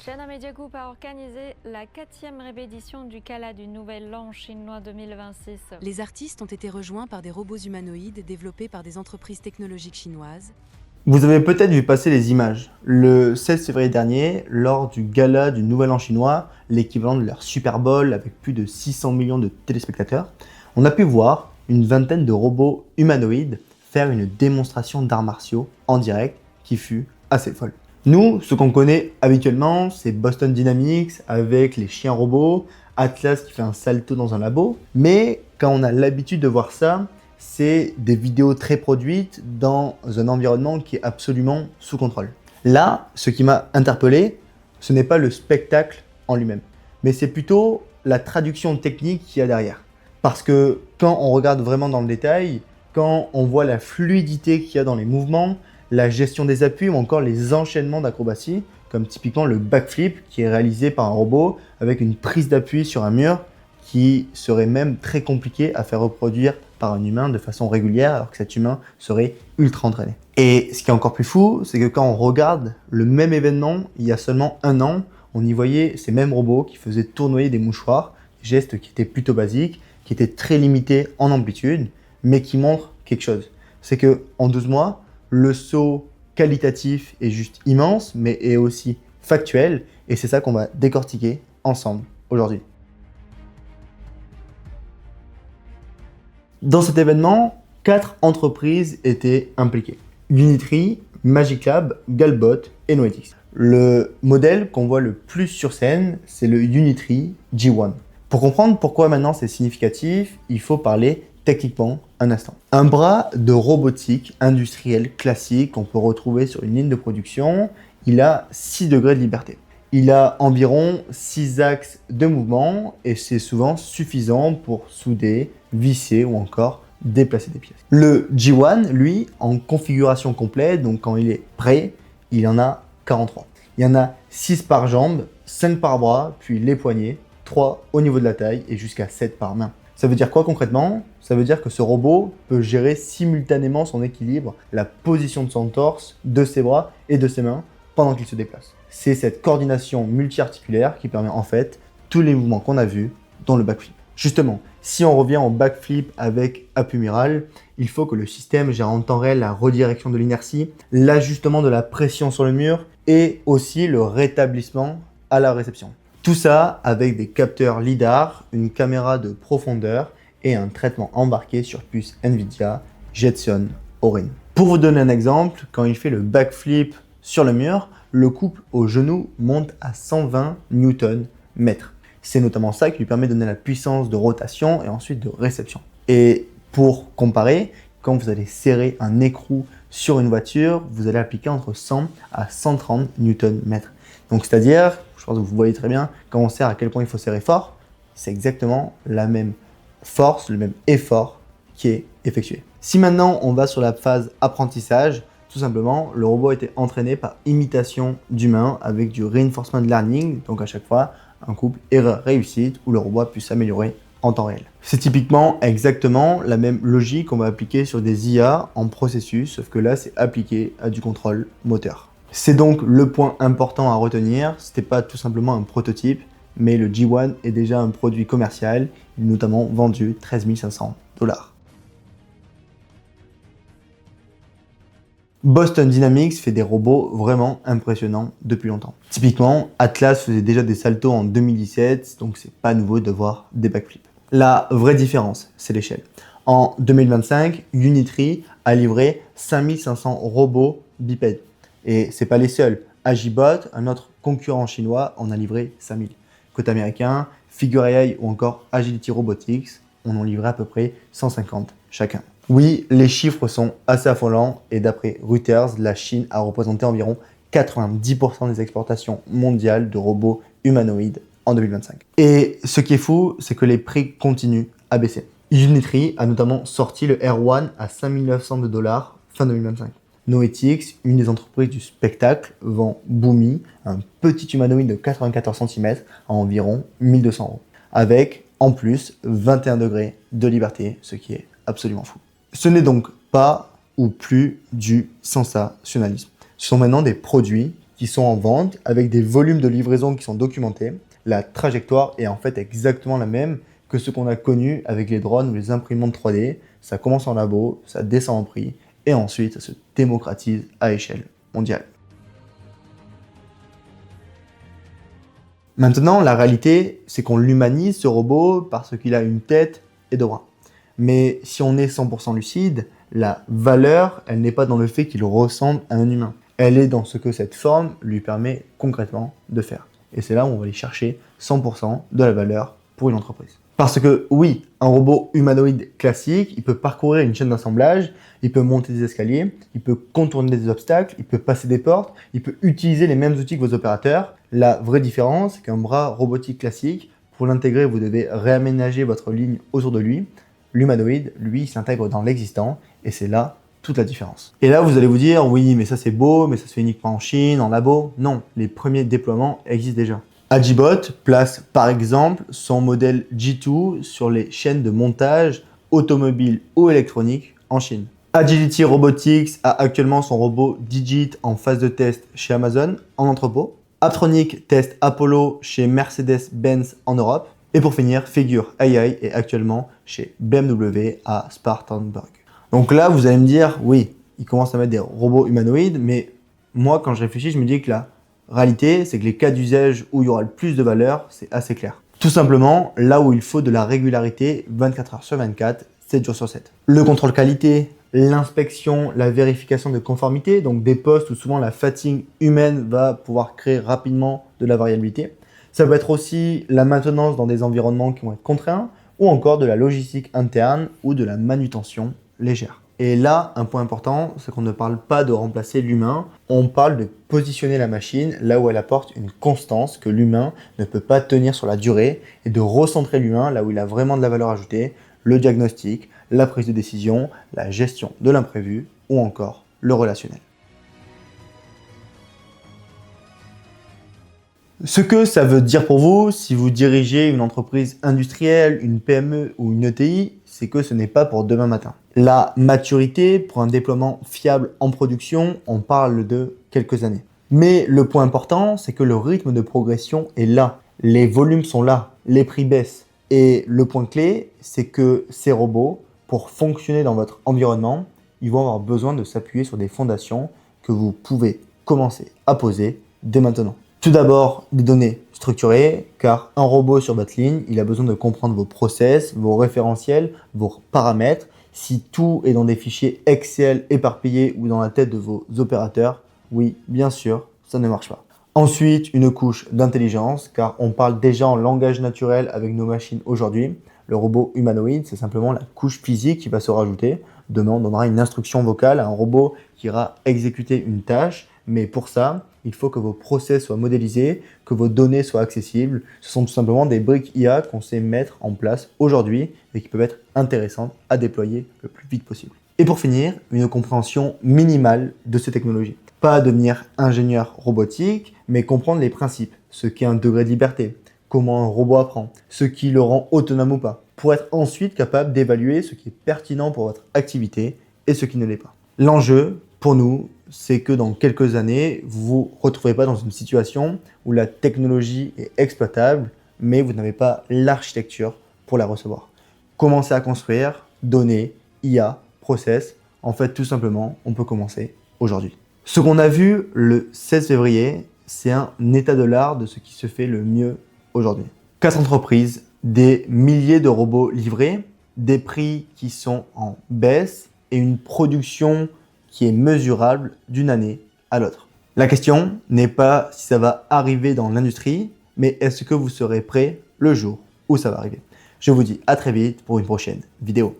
China Media Group a organisé la 4e répétition du Gala du Nouvel An chinois 2026. Les artistes ont été rejoints par des robots humanoïdes développés par des entreprises technologiques chinoises. Vous avez peut-être vu passer les images. Le 16 février dernier, lors du Gala du Nouvel An chinois, l'équivalent de leur Super Bowl avec plus de 600 millions de téléspectateurs, on a pu voir une vingtaine de robots humanoïdes faire une démonstration d'arts martiaux en direct qui fut assez folle. Nous, ce qu'on connaît habituellement, c'est Boston Dynamics avec les chiens robots, Atlas qui fait un salto dans un labo, mais quand on a l'habitude de voir ça, c'est des vidéos très produites dans un environnement qui est absolument sous contrôle. Là, ce qui m'a interpellé, ce n'est pas le spectacle en lui-même, mais c'est plutôt la traduction technique qu'il y a derrière. Parce que quand on regarde vraiment dans le détail, quand on voit la fluidité qu'il y a dans les mouvements, la gestion des appuis ou encore les enchaînements d'acrobatie, comme typiquement le backflip qui est réalisé par un robot avec une prise d'appui sur un mur qui serait même très compliqué à faire reproduire par un humain de façon régulière alors que cet humain serait ultra entraîné. Et ce qui est encore plus fou, c'est que quand on regarde le même événement il y a seulement un an, on y voyait ces mêmes robots qui faisaient tournoyer des mouchoirs, gestes qui étaient plutôt basiques, qui étaient très limités en amplitude, mais qui montrent quelque chose. C'est qu'en 12 mois, le saut qualitatif est juste immense, mais est aussi factuel, et c'est ça qu'on va décortiquer ensemble aujourd'hui. Dans cet événement, 4 entreprises étaient impliquées. Unitree, Magic Lab, Galbot et Noetix. Le modèle qu'on voit le plus sur scène, c'est le Unitree G1. Pour comprendre pourquoi maintenant c'est significatif, il faut parler techniquement un instant. Un bras de robotique industrielle classique qu'on peut retrouver sur une ligne de production, il a 6 degrés de liberté. Il a environ 6 axes de mouvement et c'est souvent suffisant pour souder, visser ou encore déplacer des pièces. Le G1, lui, en configuration complète, donc quand il est prêt, il en a 43. Il y en a 6 par jambe, 5 par bras, puis les poignets, 3 au niveau de la taille et jusqu'à 7 par main. Ça veut dire quoi concrètement? Ça veut dire que ce robot peut gérer simultanément son équilibre, la position de son torse, de ses bras et de ses mains pendant qu'il se déplace. C'est cette coordination multi-articulaire qui permet en fait tous les mouvements qu'on a vus dans le backflip. Justement, si on revient au backflip avec appui mural, il faut que le système gère en temps réel la redirection de l'inertie, l'ajustement de la pression sur le mur et aussi le rétablissement à la réception. Tout ça avec des capteurs LiDAR, une caméra de profondeur et un traitement embarqué sur puce Nvidia Jetson Orin. Pour vous donner un exemple, quand il fait le backflip sur le mur, le couple au genou monte à 120 Nm. C'est notamment ça qui lui permet de donner la puissance de rotation et ensuite de réception. Et pour comparer, quand vous allez serrer un écrou sur une voiture, vous allez appliquer entre 100 à 130 Nm. Donc c'est-à-dire, je pense que vous voyez très bien, quand on serre à quel point il faut serrer fort, c'est exactement la même force, le même effort qui est effectué. Si maintenant on va sur la phase apprentissage, tout simplement, le robot a été entraîné par imitation d'humain avec du reinforcement learning, donc à chaque fois un couple erreur-réussite où le robot a pu s'améliorer en temps réel. C'est typiquement exactement la même logique qu'on va appliquer sur des IA en processus, sauf que là c'est appliqué à du contrôle moteur. C'est donc le point important à retenir, ce n'était pas tout simplement un prototype, mais le G1 est déjà un produit commercial, il est notamment vendu 13 500 $. Boston Dynamics fait des robots vraiment impressionnants depuis longtemps. Typiquement, Atlas faisait déjà des saltos en 2017, donc c'est pas nouveau de voir des backflips. La vraie différence, c'est l'échelle. En 2025, Unitree a livré 5500 robots bipèdes. Et c'est pas les seuls. Agibot, un autre concurrent chinois, en a livré 5000. Côté américain, Figure AI ou encore Agility Robotics en ont livré à peu près 150 chacun. Oui, les chiffres sont assez affolants et d'après Reuters, la Chine a représenté environ 90% des exportations mondiales de robots humanoïdes en 2025. Et ce qui est fou, c'est que les prix continuent à baisser. Unitree a notamment sorti le R1 à 5 900 $ fin 2025. Noetix, une des entreprises du spectacle, vend Boomy, un petit humanoïde de 94 cm à environ 1200 €, avec en plus 21 degrés de liberté, ce qui est absolument fou. Ce n'est donc pas ou plus du sensationnalisme. Ce sont maintenant des produits qui sont en vente avec des volumes de livraison qui sont documentés. La trajectoire est en fait exactement la même que ce qu'on a connu avec les drones ou les imprimantes 3D. Ça commence en labo, ça descend en prix et ensuite ça se démocratise à échelle mondiale. Maintenant, la réalité, c'est qu'on l'humanise ce robot parce qu'il a une tête et deux bras. Mais si on est 100% lucide, la valeur, elle n'est pas dans le fait qu'il ressemble à un humain. Elle est dans ce que cette forme lui permet concrètement de faire. Et c'est là où on va aller chercher 100% de la valeur pour une entreprise. Parce que oui, un robot humanoïde classique, il peut parcourir une chaîne d'assemblage, il peut monter des escaliers, il peut contourner des obstacles, il peut passer des portes, il peut utiliser les mêmes outils que vos opérateurs. La vraie différence, c'est qu'un bras robotique classique, pour l'intégrer, vous devez réaménager votre ligne autour de lui. L'humanoïde, lui, il s'intègre dans l'existant et c'est là toute la différence. Et là, vous allez vous dire, oui, mais ça c'est beau, mais ça se fait uniquement en Chine, en labo. Non, les premiers déploiements existent déjà. Agibot place par exemple son modèle G2 sur les chaînes de montage automobiles ou électroniques en Chine. Agility Robotics a actuellement son robot Digit en phase de test chez Amazon en entrepôt. Apptronik teste Apollo chez Mercedes-Benz en Europe. Et pour finir, Figure AI est actuellement chez BMW à Spartanburg. Donc là, vous allez me dire, oui, ils commencent à mettre des robots humanoïdes, mais moi, quand je réfléchis, je me dis que la réalité, c'est que les cas d'usage où il y aura le plus de valeur, c'est assez clair. Tout simplement, là où il faut de la régularité 24 heures sur 24, 7 jours sur 7. Le contrôle qualité, l'inspection, la vérification de conformité, donc des postes où souvent la fatigue humaine va pouvoir créer rapidement de la variabilité. Ça peut être aussi la maintenance dans des environnements qui vont être contraints ou encore de la logistique interne ou de la manutention légère. Et là, un point important, c'est qu'on ne parle pas de remplacer l'humain, on parle de positionner la machine là où elle apporte une constance que l'humain ne peut pas tenir sur la durée et de recentrer l'humain là où il a vraiment de la valeur ajoutée, le diagnostic, la prise de décision, la gestion de l'imprévu ou encore le relationnel. Ce que ça veut dire pour vous, si vous dirigez une entreprise industrielle, une PME ou une ETI, c'est que ce n'est pas pour demain matin. La maturité pour un déploiement fiable en production, on parle de quelques années. Mais le point important, c'est que le rythme de progression est là. Les volumes sont là, les prix baissent. Et le point clé, c'est que ces robots, pour fonctionner dans votre environnement, ils vont avoir besoin de s'appuyer sur des fondations que vous pouvez commencer à poser dès maintenant. Tout d'abord, des données structurées, car un robot sur votre ligne, il a besoin de comprendre vos process, vos référentiels, vos paramètres. Si tout est dans des fichiers Excel éparpillés ou dans la tête de vos opérateurs, oui, bien sûr, ça ne marche pas. Ensuite, une couche d'intelligence, car on parle déjà en langage naturel avec nos machines aujourd'hui. Le robot humanoïde, c'est simplement la couche physique qui va se rajouter. Demain, on donnera une instruction vocale à un robot qui ira exécuter une tâche. Mais pour ça, il faut que vos process soient modélisés, que vos données soient accessibles. Ce sont tout simplement des briques IA qu'on sait mettre en place aujourd'hui et qui peuvent être intéressantes à déployer le plus vite possible. Et pour finir, une compréhension minimale de ces technologies. Pas devenir ingénieur robotique, mais comprendre les principes, ce qu'est un degré de liberté, comment un robot apprend, ce qui le rend autonome ou pas, pour être ensuite capable d'évaluer ce qui est pertinent pour votre activité et ce qui ne l'est pas. L'enjeu, pour nous, c'est que dans quelques années, vous ne vous retrouverez pas dans une situation où la technologie est exploitable, mais vous n'avez pas l'architecture pour la recevoir. Commencez à construire, données, IA, process. En fait, tout simplement, on peut commencer aujourd'hui. Ce qu'on a vu le 16 février, c'est un état de l'art de ce qui se fait le mieux aujourd'hui. 4 entreprises, des milliers de robots livrés, des prix qui sont en baisse et une production qui est mesurable d'une année à l'autre. La question n'est pas si ça va arriver dans l'industrie, mais est-ce que vous serez prêt le jour où ça va arriver. Je vous dis à très vite pour une prochaine vidéo.